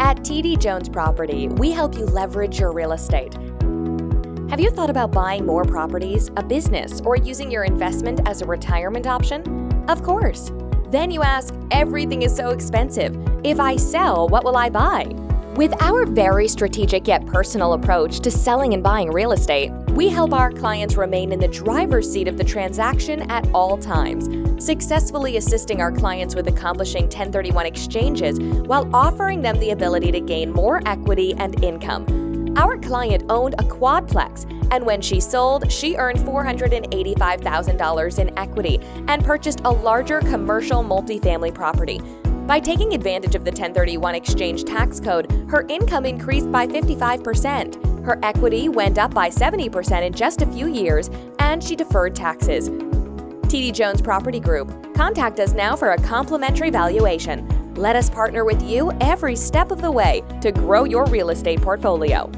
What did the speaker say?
At TDJones Property, we help you leverage your real estate. Have you thought about buying more properties, a business, or using your investment as a retirement option? Of course. Then you ask, everything is so expensive. If I sell, what will I buy? With our very strategic yet personal approach to selling and buying real estate, we help our clients remain in the driver's seat of the transaction at all times, successfully assisting our clients with accomplishing 1031 exchanges while offering them the ability to gain more equity and income. Our client owned a quadplex, and when she sold, she earned $485,000 in equity and purchased a larger commercial multifamily property. By taking advantage of the 1031 exchange tax code, her income increased by 55%. Her equity went up by 70% in just a few years, and she deferred taxes. TDJones Property Group. Contact us now for a complimentary valuation. Let us partner with you every step of the way to grow your real estate portfolio.